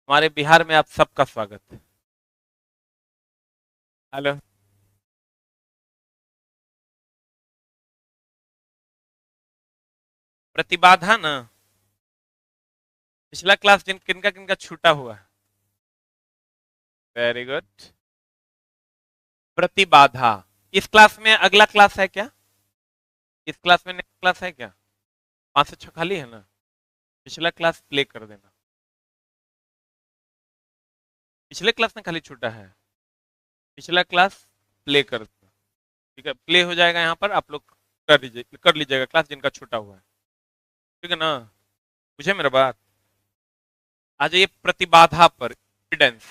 हमारे बिहार में आप सबका स्वागत है। हेलो। प्रतिबाधा ना, पिछला क्लास किनका किनका छूटा हुआ है? Very good. प्रतिबाधा, इस क्लास में अगला क्लास है क्या? इस क्लास में नेक्स्ट क्लास है क्या? 5 से 6 खाली है ना? पिछला क्लास प्ले कर देना। पिछले क्लास में खाली छूटा है, पिछला क्लास प्ले कर देना। ठीक है, प्ले हो जाएगा यहाँ पर, आप लोग कर लीजिएगा क्लास जिनका छूटा हुआ है। ठीक है ना? मुझे मेरा बात, आ जाइए प्रतिबाधा पर, इम्पीडेंस।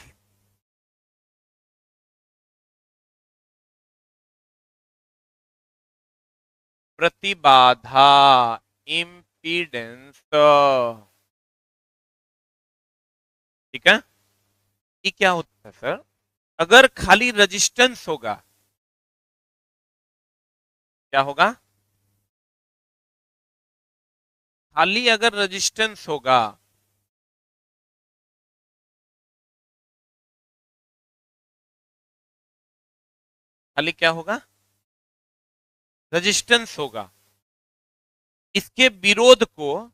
प्रतिबाधा, इम्पीडेंस। ठीक है, ये क्या होता है सर? अगर खाली रेजिस्टेंस होगा, क्या होगा? खाली अगर रेजिस्टेंस होगा, खाली क्या होगा? रेजिस्टेंस होगा। इसके विरोध को,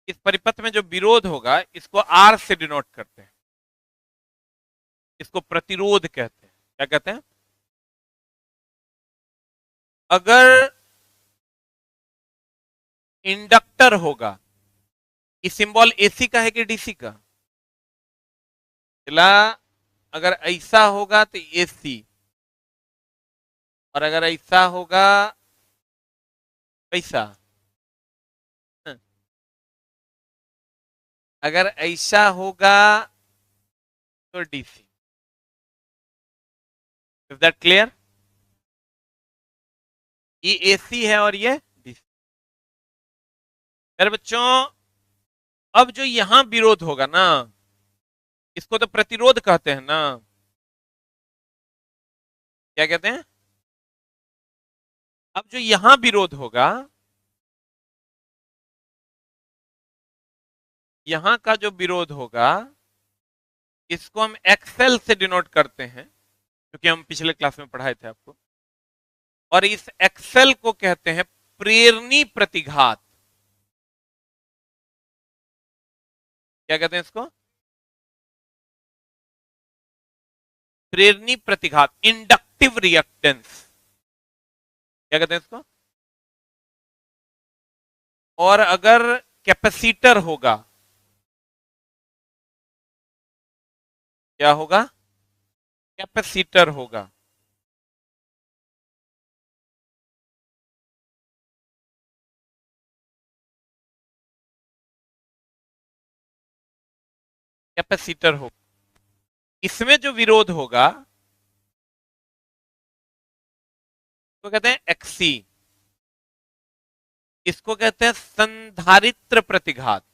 इस परिपथ में जो विरोध होगा, इसको आर से डिनोट करते हैं। इसको प्रतिरोध कहते हैं। क्या कहते हैं? अगर इंडक्टर होगा, ये सिंबल एसी का है कि डीसी का? चला, अगर ऐसा होगा तो एसी, और अगर ऐसा होगा ऐसा, अगर ऐसा होगा तो डीसी। Is that clear? ये एसी है और ये डीसी। मेरे बच्चों, अब जो यहां विरोध होगा ना, इसको तो प्रतिरोध कहते हैं ना? क्या कहते हैं? अब जो यहां विरोध होगा, यहां का जो विरोध होगा, इसको हम एक्सेल से डिनोट करते हैं, क्योंकि हम पिछले क्लास में पढ़ाए थे आपको। और इस एक्सेल को कहते हैं प्रेरणी प्रतिघात। क्या कहते हैं इसको? प्रेरणी प्रतिघात, इंडक्टिव रिएक्टेंस। क्या कहते हैं इसको? और अगर कैपेसिटर होगा, क्या होगा? कैपेसिटर होगा। कैपेसिटर होगा, इसमें जो विरोध होगा तो कहते हैं एक्सी। इसको कहते हैं संधारित्र प्रतिघात,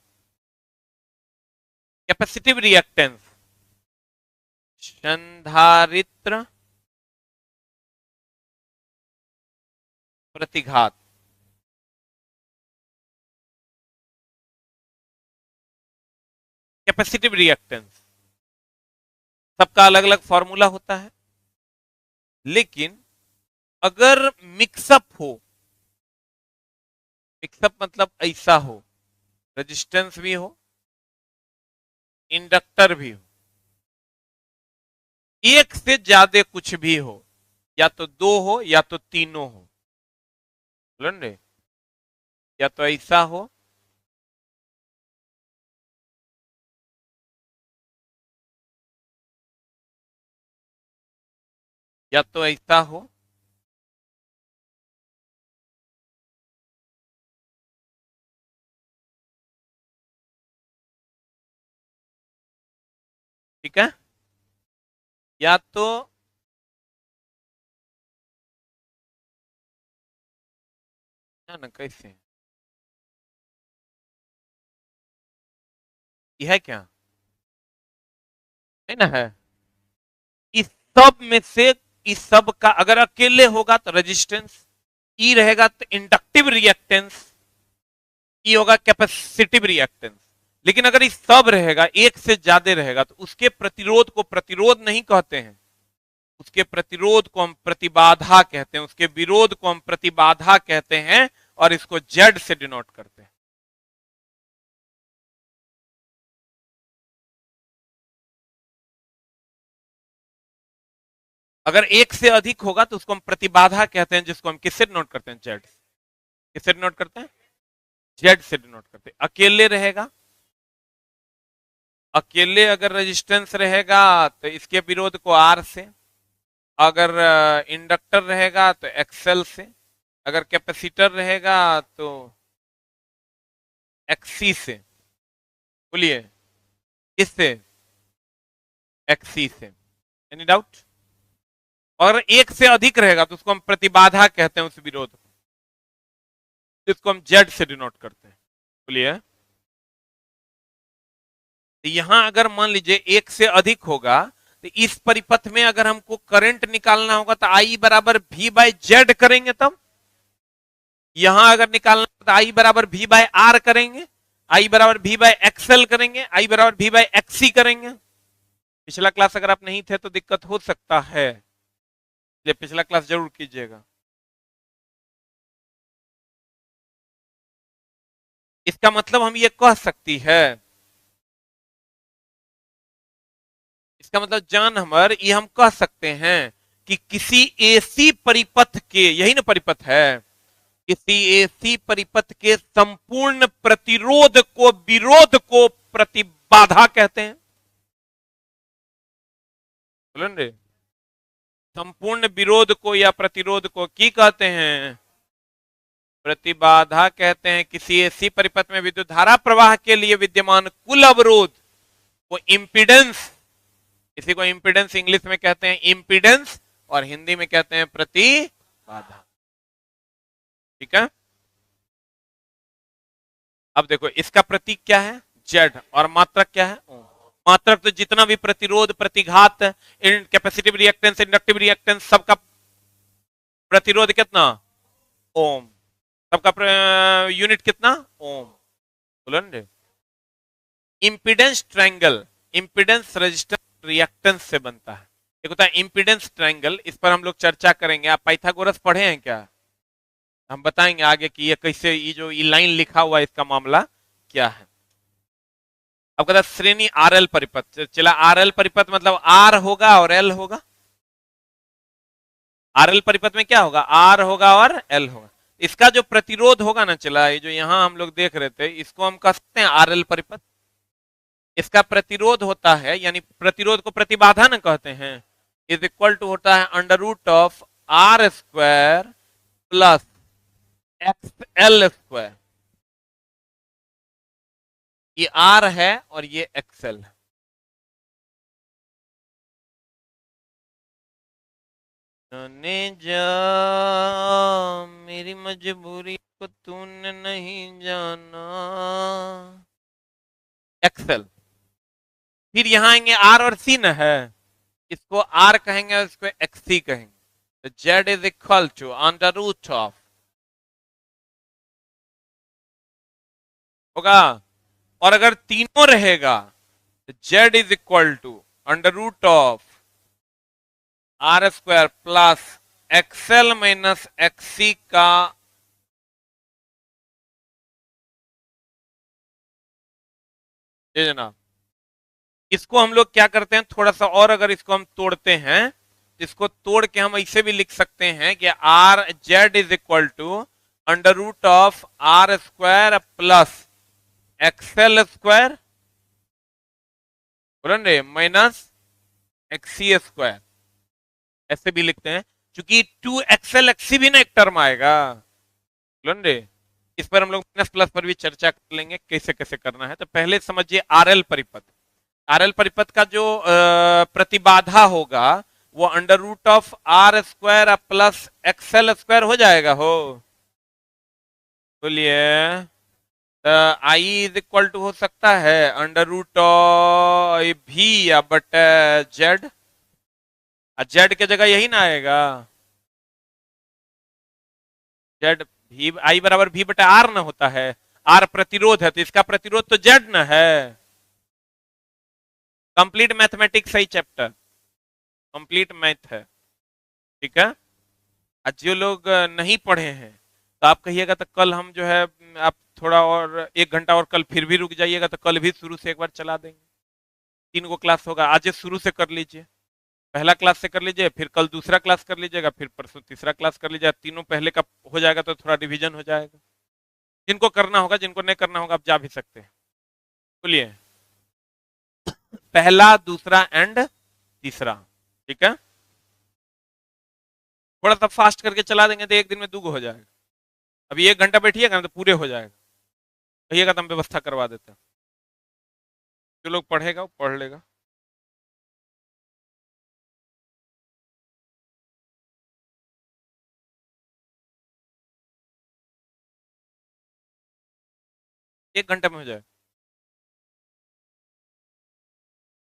कैपेसिटिव रिएक्टेंस। संधारित्र प्रतिघात, कैपेसिटिव रिएक्टेंस, सबका अलग अलग फॉर्मूला होता है। लेकिन अगर मिक्सअप हो, मिक्सअप मतलब ऐसा हो, रेजिस्टेंस भी हो, इंडक्टर भी हो, एक से ज्यादा कुछ भी हो, या तो दो हो या तो तीनों हो, बोलेंगे? या तो ऐसा हो, या तो ऐसा हो, ठीक है? या तो है ना, कैसे ये है क्या? है ना, है। इस सब में से, इस सब का अगर अकेले होगा तो रेजिस्टेंस, ई रहेगा तो इंडक्टिव रिएक्टेंस, ई होगा कैपेसिटिव रिएक्टेंस। लेकिन अगर इस सब रहेगा, एक से ज्यादा रहेगा, तो उसके प्रतिरोध को प्रतिरोध नहीं कहते हैं, उसके प्रतिरोध को हम प्रतिबाधा कहते हैं, उसके विरोध को हम प्रतिबाधा कहते हैं, और इसको जेड से डिनोट करते हैं। अगर एक से अधिक होगा तो उसको हम प्रतिबाधा कहते हैं, जिसको हम किससे डिनोट करते हैं? जेड। किससे डिनोट करते हैं? जेड से डिनोट करते हैं। अकेले रहेगा, अकेले अगर रेजिस्टेंस रहेगा तो इसके विरोध को आर से, अगर इंडक्टर रहेगा तो एक्सएल से, अगर कैपेसिटर रहेगा तो एक्सी से। बोलिए, किससे? एक्सी से। Any doubt? और एक से अधिक रहेगा तो उसको हम प्रतिबाधा कहते हैं, उस विरोध को, जिसको हम जेड से डिनोट करते हैं। बोलिए, तो यहां अगर मान लीजिए एक से अधिक होगा, तो इस परिपथ में अगर हमको करंट निकालना होगा तो आई बराबर वी बाई जेड करेंगे, तब यहां अगर निकालना होगा तो आई बराबर वी बाई आर करेंगे, आई बराबर वी बाई एक्सएल करेंगे, आई बराबर वी बाई एक्सी करेंगे। पिछला क्लास अगर आप नहीं थे तो दिक्कत हो सकता है, इसलिए पिछला क्लास जरूर कीजिएगा। इसका मतलब हम ये कह सकती है, इसका मतलब जान हमर ये हम कह सकते हैं कि किसी एसी परिपथ के, यही ना परिपथ है, किसी एसी परिपथ के संपूर्ण प्रतिरोध को, विरोध को प्रतिबाधा कहते हैं। बोलेंगे, संपूर्ण विरोध को या प्रतिरोध को की कहते हैं? प्रतिबाधा कहते हैं। किसी एसी परिपथ में विद्युत धारा प्रवाह के लिए विद्यमान कुल अवरोध को इंपीडेंस, इसी को इंपीडेंस इंग्लिश में कहते हैं इंपीडेंस, और हिंदी में कहते हैं प्रतिबाधा। ठीक है, अब देखो इसका प्रतीक क्या है? जेड, और मात्रक क्या है? ओम। मात्रक तो जितना भी प्रतिरोध, प्रतिघात, कैपेसिटिव रिएक्टेंस, इंडक्टिव रिएक्टेंस, सबका प्रतिरोध कितना? ओम। सबका यूनिट कितना? ओम। बोलो, impedance triangle, impedance resistance reactance से बनता है। एक होता है इंपीडेंस ट्रायंगल, इस पर हम लोग चर्चा करेंगे। आप पाइथागोरस पढ़े हैं क्या? हम बताएंगे आगे कि ये कैसे, ये जो ये लाइन लिखा हुआ है इसका मामला क्या है। अब कहता श्रेणी आरएल परिपथ, चला आरएल परिपथ मतलब आर होगा और एल होगा। आरएल परिपथ में क्या होगा? आर होगा और एल होगा। इसका जो प्रतिरोध होगा ना, चला ये जो यहां हम लोग देख रहे थे, इसको हम कह सकते हैं आरएल परिपथ। इसका प्रतिरोध होता है, यानी प्रतिरोध को प्रतिबाधा ना कहते हैं, इज इक्वल टू होता है under root of R square plus X L square. ये आर है और ये एक्सएल है। जाने जा मेरी मजबूरी को तूने नहीं जाना, एक्सएल। फिर यहां आएंगे आर और सी न है, इसको आर कहेंगे और इसको एक्सी कहेंगे। तो Z is equal to under root of, होगा, और अगर तीनों रहेगा तो Z is equal to under root of R square plus X L minus X C का ये जनाब। इसको हम लोग क्या करते हैं, थोड़ा सा और अगर इसको हम तोड़ते हैं, इसको तोड़ के हम ऐसे भी लिख सकते हैं कि R Z is equal to under root of R square plus X L square minus X C square, ऐसे भी लिखते हैं। क्योंकि 2xl एक्सी भी ना एक टर्म आएगा। इस पर हम लोग माइनस प्लस पर भी चर्चा कर लेंगे कैसे कैसे करना है। तो पहले समझिए आरएल परिपथ, आरएल परिपथ का जो प्रतिबाधा होगा वो under root of R square plus X L square हो जाएगा। हो बोलिए, आई इज इक्वल टू हो सकता है अंडर रूट भी या बट जेड, जेड के जगह यही ना आएगा, जेड भी आई बराबर भी बटा आर ना होता है। आर प्रतिरोध है तो इसका प्रतिरोध तो जेड न है। कंप्लीट मैथमेटिक्स सही चैप्टर, कंप्लीट मैथ है, ठीक है। आज जो लोग नहीं पढ़े हैं तो आप कहिएगा तो कल हम जो है, आप थोड़ा और 1 घंटा और कल फिर भी रुक जाइएगा तो कल भी शुरू से एक बार चला देंगे। 3 गो क्लास होगा, आज शुरू से कर लीजिए, पहला क्लास से कर लीजिए, फिर कल दूसरा क्लास कर लीजिएगा, फिर परसों तीसरा क्लास कर लीजिएगा। तीनों पहले का हो जाएगा तो थोड़ा रिवीजन हो जाएगा। जिनको करना होगा, जिनको नहीं करना होगा आप जा भी सकते हैं। बोलिए, पहला दूसरा एंड तीसरा, ठीक है। थोड़ा सा फास्ट करके चला देंगे तो एक दिन में 2 गो हो जाएगा। अभी 1 घंटा बैठिएगा ना तो पूरे हो जाएगा, कहिएगा तो हम व्यवस्था करवा देते हैं। जो लोग पढ़ेगा वो पढ़ लेगा। एक घंटे में हो जाए,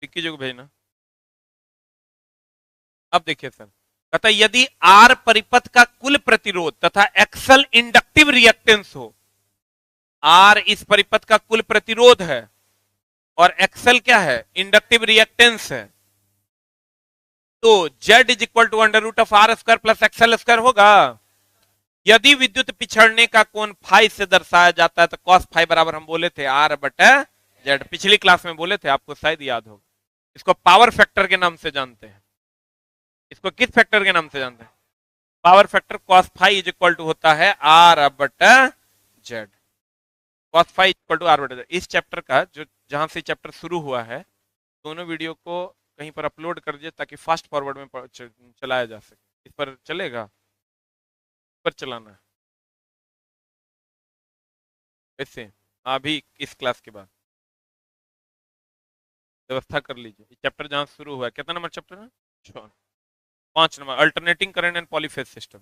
इक्कीस को भेजना। अब देखिए सर, कहता है यदि आर परिपथ का कुल प्रतिरोध तथा एक्सल इंडक्टिव रिएक्टेंस हो, आर इस परिपथ का कुल प्रतिरोध है और एक्सल क्या है, इंडक्टिव रिएक्टेंस है, तो Z is equal to under root of R square plus X L square होगा। यदि विद्युत पिछड़ने का कोण फाई से दर्शाया जाता है तो कॉस फाई बराबर हम बोले थे आर बटे जेड, पिछली क्लास में बोले थे, आपको शायद याद होगा। इसको पावर फैक्टर के नाम से जानते हैं। इसको किस फैक्टर के नाम से जानते हैं, power factor cos phi is equal to होता है आर बटे Z, cos phi equal to R बटे जेड। इस चैप्टर का जो जहां से चैप्टर शुरू हुआ है, दोनों वीडियो को कहीं पर अपलोड कर दीजिए ताकि फास्ट फॉरवर्ड में चलाया जा सके। इस पर चलेगा, इस पर चलाना है ऐसे। अभी इस क्लास के बाद व्यवस्था कर लीजिए। चैप्टर जहां शुरू हुआ है, कितना नंबर चैप्टर है, 5 number, alternating current and polyphase system.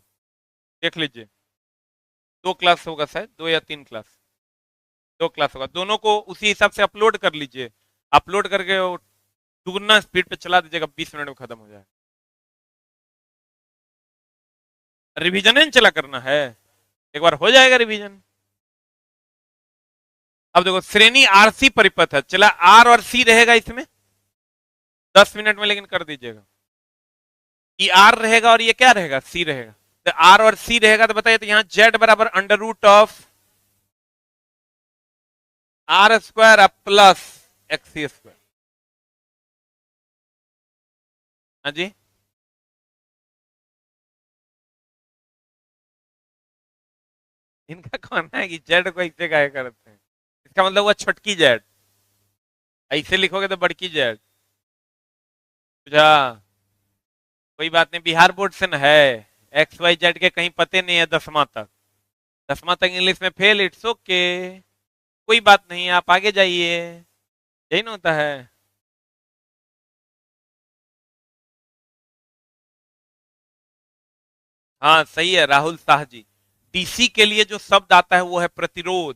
देख लीजिए, 2 क्लास होगा शायद, 2 या 3 क्लास, 2 क्लास होगा। दोनों को उसी हिसाब से अपलोड कर लीजिए, अपलोड करके दुगना स्पीड पे चला दीजिएगा, 20 मिनट में खत्म हो जाए। रिवीजन नहीं चला करना है, एक बार हो जाएगा रिवीजन। अब देखो, श्रेणी आरसी परिपथ है, चला आर और सी रहेगा इसमें 10 मिनट में, लेकिन कर दीजिएगा। ये आर रहेगा और ये क्या रहेगा, सी रहेगा। तो आर और सी रहेगा तो बताइए, तो यहां जेड बराबर under root of R square plus X C square. हाँ जी, इनका कहना है कि जेड को ऐसे गाय करते हैं, इसका मतलब हुआ छोटकी जेड, ऐसे लिखोगे तो बड़की जेड। अच्छा, कोई बात नहीं, बिहार बोर्ड से न है, एक्स वाई जेड के कहीं पते नहीं है 10वां तक, 10वां तक इंग्लिश में फेल, इट्स ओके, कोई बात नहीं, आप आगे जाइए, यही ना होता है। हाँ सही है राहुल शाह जी, डीसी के लिए जो शब्द आता है वो है प्रतिरोध,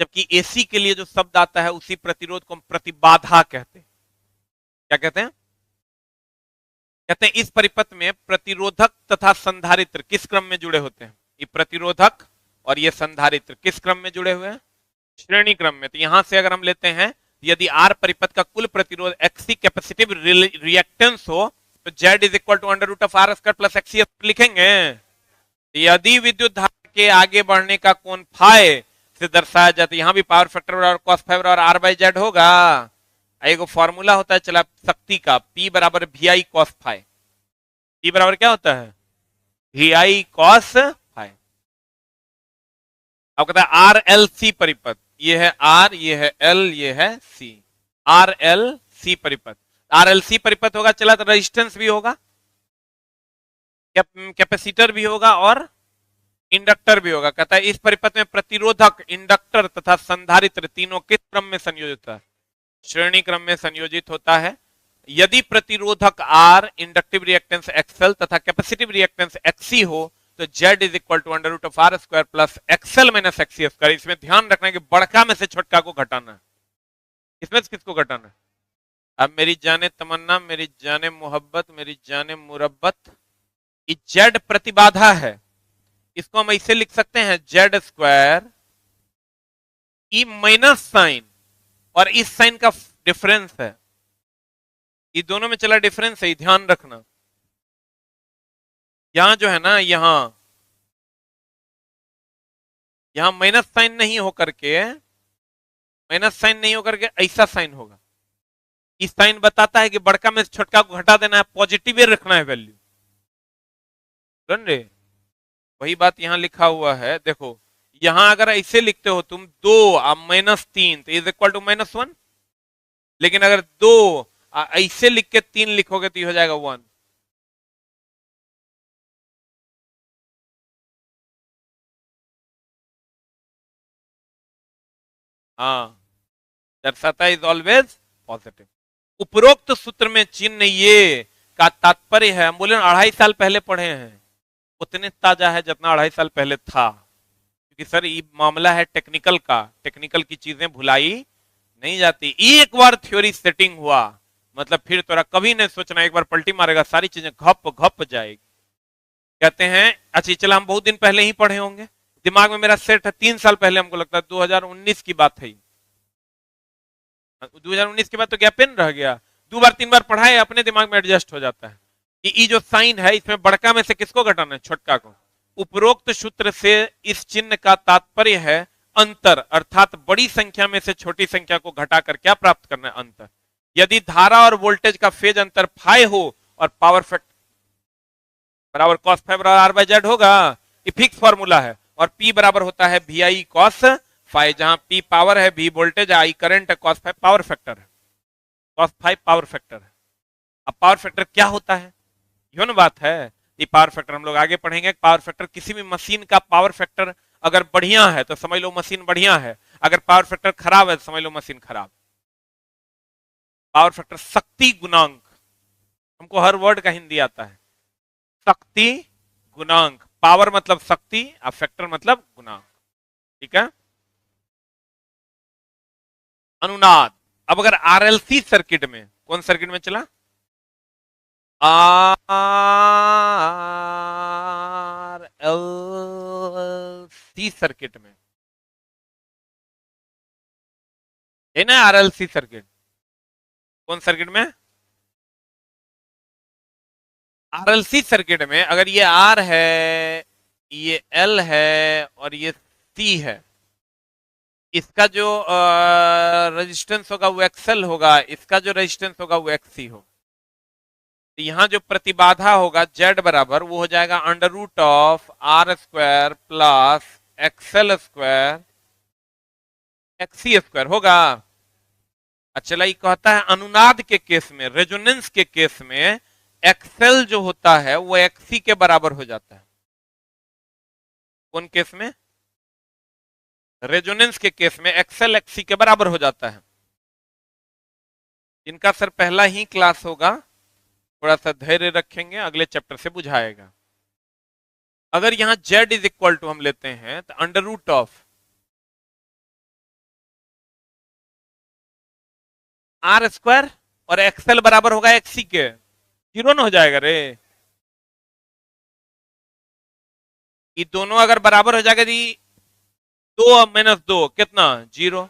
जबकि एसी के लिए जो शब्द आता है उसी प्रतिरोध को हम प्रतिबाधा कहते हैं। क्या कहते हैं, कहते हैं इस परिपथ में प्रतिरोधक तथा संधारित्र किस क्रम में जुड़े होते हैं, ये प्रतिरोधक और ये संधारित्र किस क्रम में जुड़े हुए हैं, श्रेणी क्रम में। तो यहां से अगर हम लेते हैं, यदि आर परिपथ का कुल प्रतिरोध एक्सी कैपेसिटिव रिएक्टेंस हो तो Z is equal to under root of R square plus X C लिखेंगे। यदि विद्युत धारा के आगे बढ़ने का कोण फाई से दर्शाया जाता है, यहां भी पावर फैक्टर और कॉस फाई और आर बाई जेड होगा। एक फॉर्मूला होता है चला शक्ति का, P बराबर V I cos phi, P बराबर क्या होता है, वी आई कॉस फाई। अब कहता है आर एल सी परिपथ, ये है आर, ये है एल, ये है सी, आर एल सी परिपथ। आर एल सी परिपथ होगा चला तो रेजिस्टेंस भी होगा, कैपेसिटर भी होगा और इंडक्टर भी होगा। कहता है इस परिपथ में प्रतिरोधक, इंडक्टर तथा संधारित्र तीनों किस क्रम में संयोजित होता है, श्रेणी क्रम में संयोजित होता है। यदि प्रतिरोधक आर, इंडक्टिव रिएक्टेंस एक्सएल तथा कैपेसिटिव रिएक्टेंस एक्सी हो तो Z is equal to under root of R square plus X L minus X C square. इसमें ध्यान रखना है कि बड़का में से छोटका को घटाना है, इसमें से किसको घटाना है। अब मेरी जाने तमन्ना, मेरी जाने मोहब्बत, मेरी जाने मुरब्बत, ये जेड प्रतिबाधा है, इसको हम ऐसे लिख सकते हैं Z square E minus sign और इस साइन का डिफरेंस है, ये दोनों में चला डिफरेंस है, ध्यान रखना। यहां जो है ना, यहां माइनस साइन नहीं होकर के ऐसा साइन होगा। इस साइन बताता है कि बड़का में से छोटका को घटा देना है, पॉजिटिव रखना है वैल्यू। सुन रहे, वही बात यहां लिखा हुआ है, देखो यहां अगर ऐसे लिखते हो तुम 2 -3 तो इज इक्वल टू -1, लेकिन अगर 2 ऐसे लिख के 3 लिखोगे तो ये हो जाएगा 1। हाँ, दर्शाता इज ऑलवेज पॉजिटिव। उपरोक्त सूत्र में चिन्ह ये का तात्पर्य है, हम बोले 2.5 साल पहले पढ़े हैं, उतने ताजा है जितना 2.5 साल पहले था, क्योंकि सर ये मामला है टेक्निकल का, टेक्निकल की चीजें भुलाई नहीं जाती। एक बार थ्योरी सेटिंग हुआ मतलब फिर तोरा कभी नहीं सोचना, एक बार पलटी मारेगा सारी चीजें घप घप जाएगी। कहते हैं, अच्छा चला हम बहुत दिन पहले ही पढ़े होंगे, दिमाग में मेरा सेट है 3 साल पहले, हमको लगता है 2019 की बात है, 2019 के बाद तो गैप इन रह गया, 2 बार 3 बार पढ़ा है, अपने दिमाग में एडजस्ट हो जाता है कि ये जो साइन है इसमें बड़का में से किसको घटाना है, छोटका को। उपरोक्त सूत्र से इस चिन्ह का तात्पर्य है अंतर, अर्थात बड़ी संख्या में से छोटी संख्या को घटाकर क्या प्राप्त करना है, अंतर। यदि धारा और वोल्टेज का फेज अंतर फाई हो और पावर फैक्टर बराबर cos फाई बराबर आर बाई जेड होगा, ये फिक्स फॉर्मूला है, और P बराबर होता है वी आई कॉस फाई, जहां P पावर है, V वोल्टेज, I करंट है, cos फाई पावर फैक्टर है, cos फाई पावर फैक्टर है। अब पावर फैक्टर क्या होता है, यो ना बात है। ये पावर फैक्टर हम लोग आगे पढ़ेंगे। पावर फैक्टर किसी भी मशीन का पावर फैक्टर अगर बढ़िया है तो समझ लो मशीन बढ़िया है, अगर पावर फैक्टर खराब है तो समझ लो मशीन खराब। पावर फैक्टर शक्ति गुणांक, हमको हर वर्ड का हिंदी आता है, शक्ति गुणांक, पावर मतलब शक्ति और फैक्टर मतलब गुणांक, ठीक है। अनुनाद, अब अगर आरएलसी सर्किट में, कौन सर्किट में चला, आरएलसी सर्किट में है ना, आरएलसी सर्किट, कौन सर्किट में, आरएलसी सर्किट में अगर ये आर है, ये एल है और ये सी है, इसका जो रेजिस्टेंस होगा वो एक्सएल होगा, इसका जो रेजिस्टेंस होगा वो एक्सी होगा। तो यहां जो प्रतिबाधा होगा जेड बराबर वो हो जाएगा under root of R square plus X L square X C square होगा। अच्छा, ये कहता है अनुनाद के केस में, रेजोनेंस के केस में एक्सएल जो होता है वो एक्सी के बराबर हो जाता है। कौन केस में, रेजोनेंस के केस में एक्सएल एक्सी के बराबर हो जाता है। इनका सर पहला ही क्लास होगा, थोड़ा सा धैर्य रखेंगे, अगले चैप्टर से बुझाएगा। अगर यहां z इज इक्वल टू हम लेते हैं तो under root of R square और एक्सएल बराबर होगा एक्सी के, जीरो ना हो जाएगा रे, ये दोनों अगर बराबर हो जाएगा, 2 - 2 कितना, 0,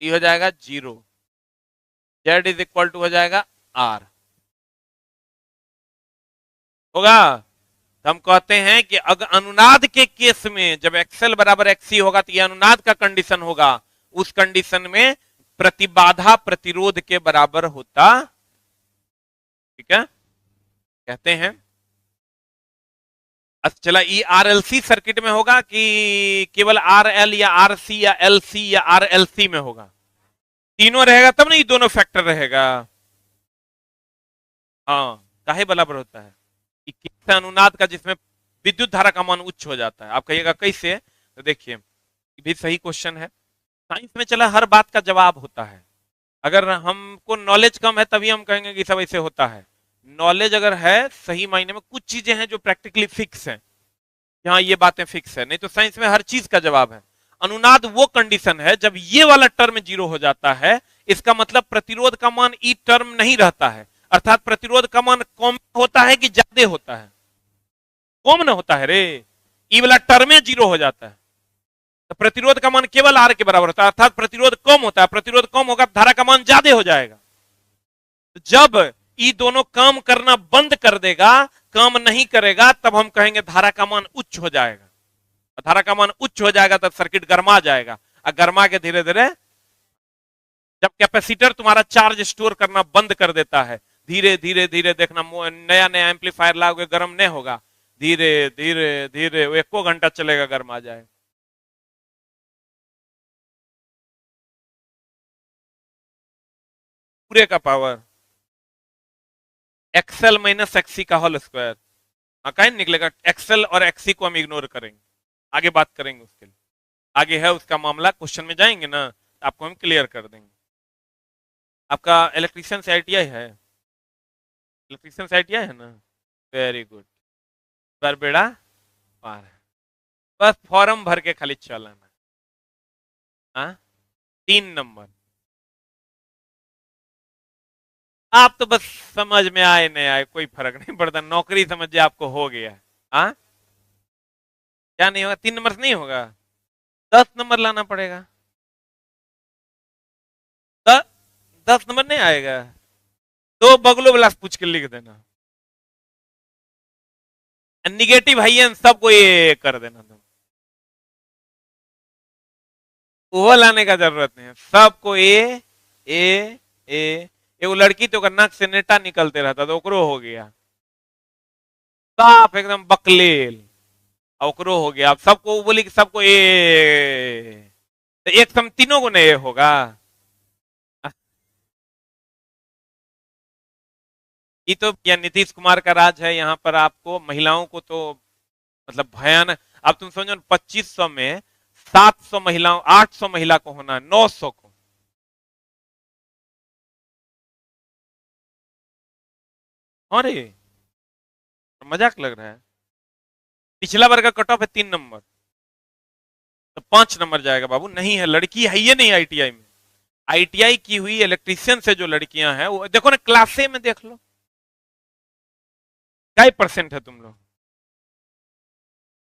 ये हो जाएगा 0, z इज इक्वल टू हो जाएगा आर, होगा। तो हम कहते हैं कि अगर अनुनाद के केस में जब एक्सएल बराबर एक्सी होगा तो ये अनुनाद का कंडीशन होगा, उस कंडीशन में प्रतिबाधा प्रतिरोध के बराबर होता, ठीक है, कहते हैं। अच्छा चला, ये आरएलसी सर्किट में होगा कि केवल आरएल या आरसी या एलसी या आरएलसी में होगा, तीनों रहेगा तब ना ये दोनों फैक्टर रहेगा। हाँ, काहे बराबर होता है, कि अनुनाद का जिसमें विद्युत धारा का मान उच्च हो जाता है। आप कहिएगा कैसे, तो देखिए ये भी सही क्वेश्चन है। साइंस में चला हर बात का जवाब होता है, अगर हमको नॉलेज कम है तभी हम कहेंगे कि सब ऐसे होता है। नॉलेज अगर है सही मायने में, कुछ चीजें हैं जो प्रैक्टिकली फिक्स हैं, यहाँ ये बातें फिक्स है, नहीं तो साइंस में हर चीज का जवाब है। अनुनाद वो कंडीशन है जब ये वाला टर्म 0 हो जाता है, इसका मतलब प्रतिरोध का मान ई टर्म नहीं रहता है, अर्थात प्रतिरोध का मान कम होता है कि ज्यादा होता है, कम ना होता है रे, ई वाला टर्म 0 हो जाता है, तो प्रतिरोध का मान केवल आर के बराबर होता है, अर्थात प्रतिरोध कम होता है। प्रतिरोध कम होगा तो धारा का मान ज्यादा हो जाएगा। तो जब ये दोनों काम करना बंद कर देगा, काम नहीं करेगा, तब हम कहेंगे धारा का मान उच्च हो जाएगा। धारा का मान उच्च हो जाएगा तब सर्किट गर्मा जाएगा, और गर्मा के धीरे धीरे जब कैपेसिटर तुम्हारा चार्ज स्टोर करना बंद कर देता है, धीरे धीरे धीरे देखना, नया नया एम्पलीफायर लाओगे गर्म नहीं होगा, धीरे धीरे धीरे वो 1 घंटा चलेगा, गर्म आ जाएगा। पूरे का पावर एक्सएल माइनस एक्सी का होल स्क्वायर। हाँ, कहीं निकलेगा, एक्सएल और एक्सी को हम इग्नोर करेंगे, आगे बात करेंगे उसके लिए। आगे है उसका मामला, क्वेश्चन में जाएंगे ना तो आपको हम क्लियर कर देंगे। आपका इलेक्ट्रीशियन से आईटीआई है? इलेक्ट्रीशियन से आईटीआई है ना? Very good. पर बेड़ा पार है, बस फॉर्म भर के खाली चलाना। हाँ, 3 नंबर आप तो बस समझ में आए नहीं आए कोई फर्क नहीं पड़ता, नौकरी समझिए आपको हो गया। हाँ, क्या नहीं होगा? 3 नंबर से नहीं होगा, 10 नंबर लाना पड़ेगा। 10 10 नंबर नहीं आएगा तो बगलो ब्लास पूछ के लिख देना, निगेटिव है सबको ये कर देना तुम, वो लाने का जरूरत नहीं है, सबको ए ए। वो लड़की तो नक से नेटा निकलते रहता तो ओकरो हो गया साफ एकदम बकलेल, ओकरो हो गया। अब सबको बोली कि सबको तो एक सम तीनों को नहीं होगा। ये तो या नीतीश कुमार का राज है यहाँ पर, आपको महिलाओं को तो मतलब भयानक। अब तुम समझो 2500 में 700 महिलाओं, 800 महिला को होना है, 900 को। अरे मजाक लग रहा है। पिछला बार का कट ऑफ है 3 नंबर, तो 5 नंबर जाएगा बाबू। नहीं है, लड़की है ये नहीं आईटीआई में। आईटीआई की हुई इलेक्ट्रीशियन से जो लड़कियां हैं वो देखो ना, क्लासे में देख लो क्या परसेंट है तुम लोग,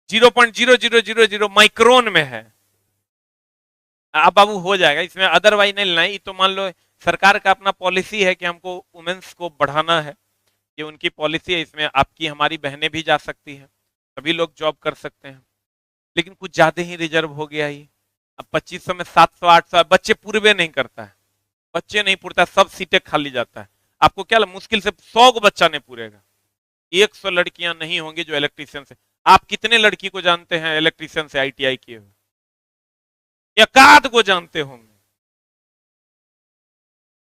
0.0000 माइक्रोन में है। अब बाबू हो जाएगा इसमें, अदरवाइज नहीं लेना है। तो मान लो सरकार का अपना पॉलिसी है कि हमको वुमेन्स को बढ़ाना है, ये उनकी पॉलिसी है। इसमें आपकी हमारी बहनें भी जा सकती हैं, सभी लोग जॉब कर सकते हैं, लेकिन कुछ ज्यादा ही रिजर्व हो गया ही। अब 2500 में 700 800 बच्चे पूरे नहीं करता है, बच्चे नहीं पूरता, सब सीटें खाली जाता है। आपको क्या मुश्किल से 100 को बच्चा नहीं पूरेगा, 100 लड़कियां नहीं होंगी जो इलेक्ट्रीशियन से। आप कितने लड़की को जानते हैं इलेक्ट्रीशियन से आईटीआई किए हुए? एकाध को जानते होंगे।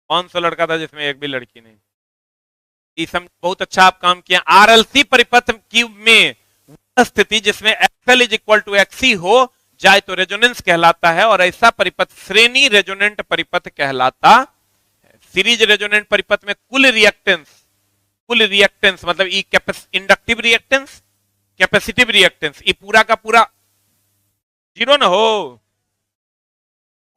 500 लड़का था जिसमें एक भी लड़की नहीं। बहुत अच्छा आप काम किया। आरएलसी परिपथ की में स्थिति जिसमें X L is equal to X C हो जाए तो रेजोनेंस कहलाता है, और ऐसा परिपथ श्रेणी रेजोनेंट परिपथ कहलाता है। सीरीज रेजोनेंट परिपथ में कुल रिएक्टेंस मतलब इंडक्टिव रिएक्टेंस, कैपेसिटिव रिएक्टेंस, ये पूरा का पूरा जीरो ना हो,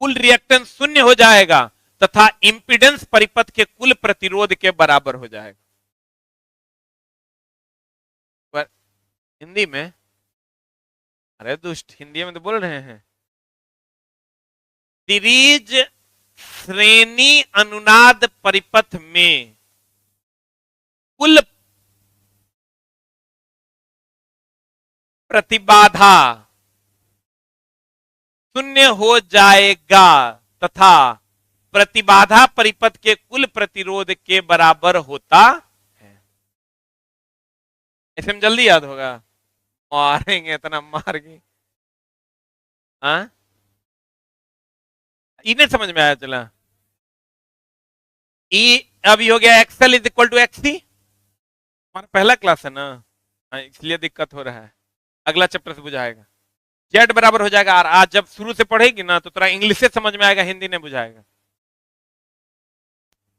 कुल रिएक्टेंस शून्य हो जाएगा, तथा इंपीडेंस परिपथ के कुल प्रतिरोध के बराबर हो जाएगा। पर हिंदी में, अरे दुष्ट, हिंदी में तो बोल रहे हैं। सीरीज श्रेणी अनुनाद परिपथ में कुल प्रतिबाधा शून्य हो जाएगा, तथा प्रतिबाधा परिपथ के कुल प्रतिरोध के बराबर होता है। ऐसे में जल्दी याद होगा, मारेंगे इतना मार के। हाँ, इन्हें समझ में आया? चला ई अभी हो गया X L is equal to X C, हमारा पहला क्लास है ना, इसलिए दिक्कत हो रहा है। अगला चैप्टर से बुझाएगा। जेड बराबर हो जाएगा आर। आज जब शुरू से पढ़ेगी ना तो थोड़ा इंग्लिश से समझ में आएगा, हिंदी नहीं बुझाएगा।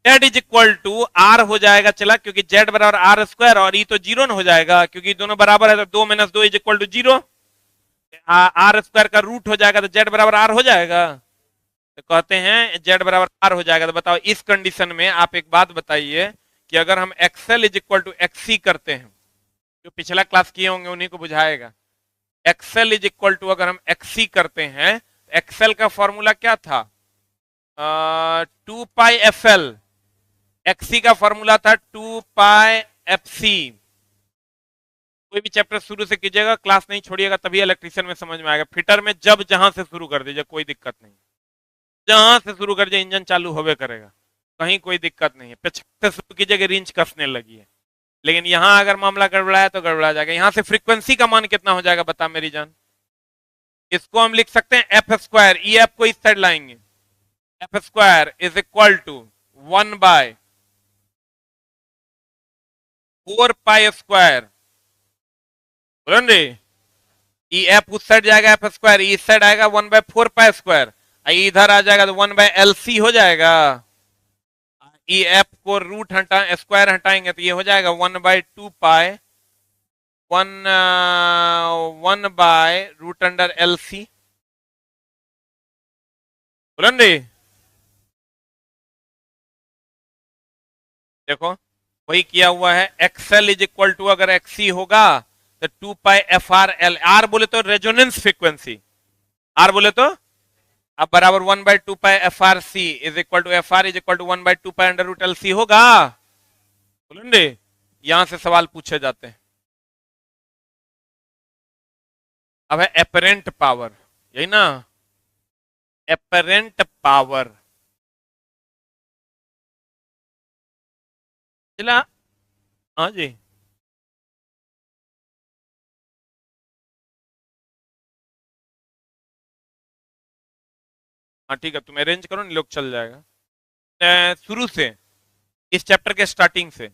Z is equal to R हो जाएगा, चला, क्योंकि जेड बराबर आर स्क्वायर, और ई तो जीरो हो जाएगा क्योंकि दोनों बराबर है, तो 2 - 2 is equal to 0। R square का रूट हो जाएगा तो जेड बराबर आर हो जाएगा। तो कहते हैं जेड बराबर आर हो जाएगा। तो बताओ इस कंडीशन में आप एक बात बताइए कि अगर हम X L is equal to X C करते हैं, जो पिछला क्लास किए होंगे उन्हीं को बुझाएगा, एक्सएल इज इक्वल टू, अगर हम एक्सी करते हैं, एक्सएल का फॉर्मूला क्या था? 2πfl। एक्सी का फॉर्मूला था 2πfc। कोई भी चैप्टर शुरू से कीजिएगा, क्लास नहीं छोड़िएगा, तभी इलेक्ट्रिशियन में समझ में आएगा। फिटर में जब जहां से शुरू कर दीजिए, कोई दिक्कत नहीं, जहां से शुरू कर दीजिए इंजन चालू होवे करेगा, कहीं कोई दिक्कत नहीं है। पीछे से शुरू कीजिएगा, रिंच कसने लगी है। लेकिन यहां अगर मामला गड़बड़ा है तो गड़बड़ा जाएगा। यहां से फ्रीक्वेंसी का मान कितना हो जाएगा बता मेरी जान? इसको हम लिख सकते हैं एफ स्क्वायर, ई एफ को इस साइड लाएंगे, F square is equal to 1/4 square, बोलो रे। ई एफ उस साइड जाएगा एफ स्क्वायर, इस साइड आएगा 1/4 स्क्वायर, इधर आ जाएगा तो 1/LC हो जाएगा। ई एफ को रूट हटा, स्क्वायर हटाएंगे तो ये हो जाएगा 1/2 पाई, 1/√LC, बोलो रे। देखो वही किया हुआ है। एक्सएल इज इक्वल टू, अगर एक्सी होगा तो 2πfrl, आर बोले तो रेजोनेंस फ्रीक्वेंसी, आर बोले तो अब बराबर 1/2πfrc is equal to F R is equal to 1/2π√LC होगा, बोलो रे। यहां से सवाल पूछे जाते हैं। अब है एपरेंट पावर, यही ना, एपरेंट पावर। चला, हाँ जी, हाँ ठीक है, तुम अरेंज करो, नहीं लोग चल जाएगा शुरू से, इस चैप्टर के स्टार्टिंग से,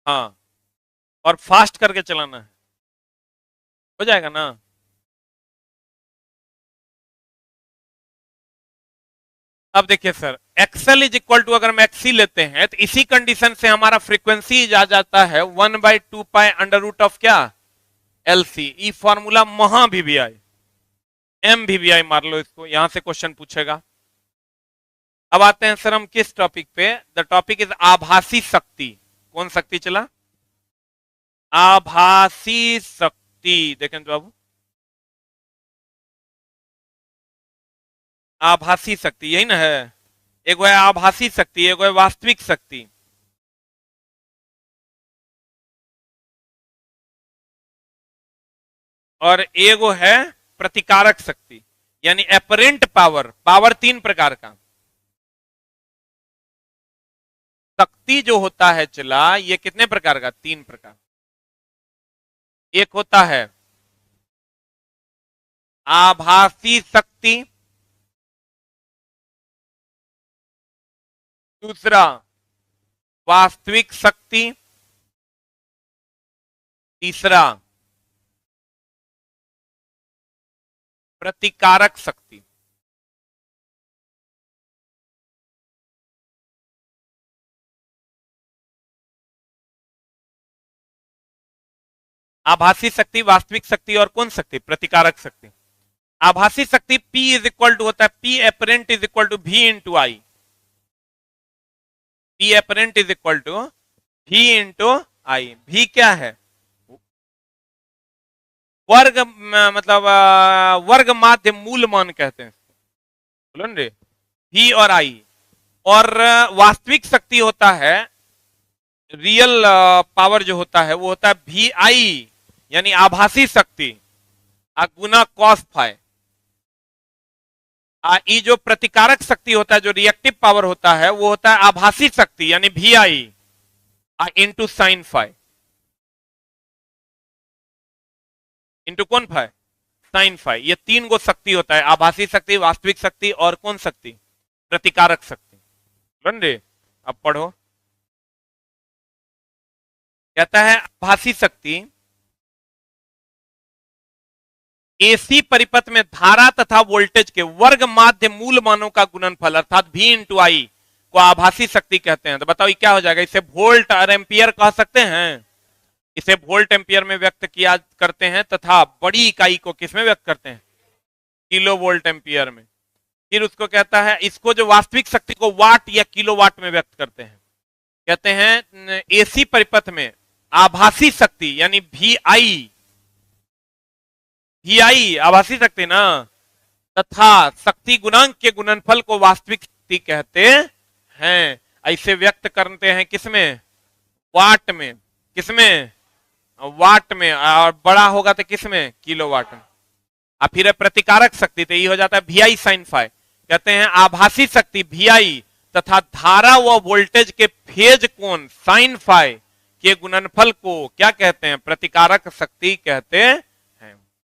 हाँ, और फास्ट करके चलाना है, हो जाएगा ना। अब देखिए sir, X L is equal to, अगर हम एक्सी लेते हैं तो इसी कंडीशन से हमारा फ्रीक्वेंसी आ जाता है 1/2π √ क्या, LC। ई फॉर्मूला महा VVI, M VVI मार लो इसको, यहां से क्वेश्चन पूछेगा। अब आते हैं सर हम किस टॉपिक पे? द टॉपिक इज आभासी शक्ति। कौन शक्ति चला? आभासी शक्ति। देखें तो बाबू, आभासी शक्ति यही ना है, एक है आभासी शक्ति, एक है वास्तविक शक्ति। और एक है प्रतिकारक शक्ति, यानी एपरेंट पावर। पावर तीन प्रकार का, शक्ति जो होता है चला, ये कितने प्रकार का? तीन प्रकार। एक होता है आभासी शक्ति, दूसरा वास्तविक शक्ति, तीसरा प्रतिकारक शक्ति। आभासी शक्ति, वास्तविक शक्ति और कौन शक्ति? प्रतिकारक शक्ति। आभासी शक्ति P इज इक्वल टू होता है, P apparent is equal to V into I. P apparent is equal to V into I. V क्या है? वर्ग, मतलब वर्ग माध्य मूल मान कहते हैं, बोलो रे, V और I। और वास्तविक शक्ति होता है, रियल पावर जो होता है वो होता है VI, यानी आभासी शक्ति गुना कॉस फाई। ये जो प्रतिकारक शक्ति होता है, जो रिएक्टिव पावर होता है, वो होता है आभासी शक्ति यानी VI into sine phi, into कौन फाई? Sine phi. ये तीन गो शक्ति होता है, आभासी शक्ति, वास्तविक शक्ति और कौन शक्ति? प्रतिकारक शक्ति। रे अब पढ़ो, कहता है आभासी शक्ति एसी परिपथ में धारा तथा वोल्टेज के वर्ग माध्य मूल मानों का गुणनफल अर्थात V इंटू आई को आभासी शक्ति कहते हैं। तो बताओ ये क्या हो जाएगा? इसे वोल्ट और एम्पियर कह सकते हैं, इसे वोल्ट एम्पियर में व्यक्त किया करते हैं, तथा बड़ी इकाई को किसमें व्यक्त करते हैं? किलो वोल्ट एम्पियर में। फिर उसको कहता है, इसको जो वास्तविक शक्ति को वाट या किलो वाट में व्यक्त करते हैं, कहते हैं एसी परिपथ में आभासी शक्ति यानी VI VI आभासी शक्ति ना, तथा शक्ति गुणांक के गुणनफल को वास्तविक शक्ति कहते हैं। ऐसे व्यक्त करते हैं किसमें? वाट में। किसमें? वाट में। और बड़ा होगा तो किसमें? किलोवाट में। और फिर प्रतिकारक शक्ति, तो ये हो जाता है VI sin phi। कहते हैं आभासी शक्ति VI तथा धारा व वोल्टेज के फेज कोण sin phi के गुणनफल को क्या कहते हैं? प्रतिकारक शक्ति कहते हैं।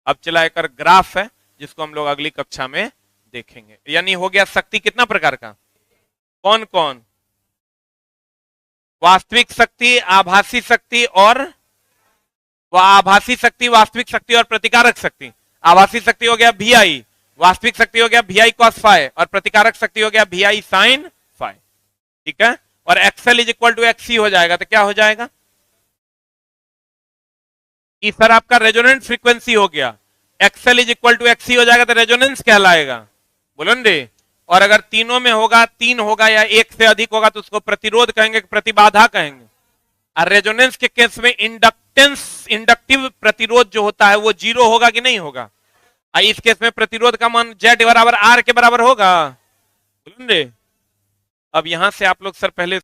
अब चला एक ग्राफ है जिसको हम लोग अगली कक्षा में देखेंगे। यानी हो गया शक्ति कितना प्रकार का? कौन कौन? वास्तविक शक्ति, आभासी शक्ति और आभासी शक्ति, वास्तविक शक्ति और प्रतिकारक शक्ति। आभासी शक्ति हो गया VI, वास्तविक शक्ति हो गया VI cos phi और प्रतिकारक शक्ति हो गया VI sin phi। ठीक है, और XL is equal to XC हो जाएगा, तो क्या हो जाएगा? ई सर आपका रेजोनेंट फ्रीक्वेंसी हो गया। XL is equal to XC हो जाएगा तो रेजोनेंस कहलाएगा। बोलो रे। और अगर तीनों में होगा, 3 होगा या 1 से अधिक होगा तो उसको प्रतिरोध कहेंगे, प्रतिबाधा कहेंगे। और रेजोनेंस के केस में इंडक्टेंस, इंडक्टिव प्रतिरोध जो होता है वो 0 होगा कि नहीं होगा? इस केस में प्रतिरोध का मान Z बराबर R के बराबर होगा। बोलो रे। अब यहां से आप लोग सर पहले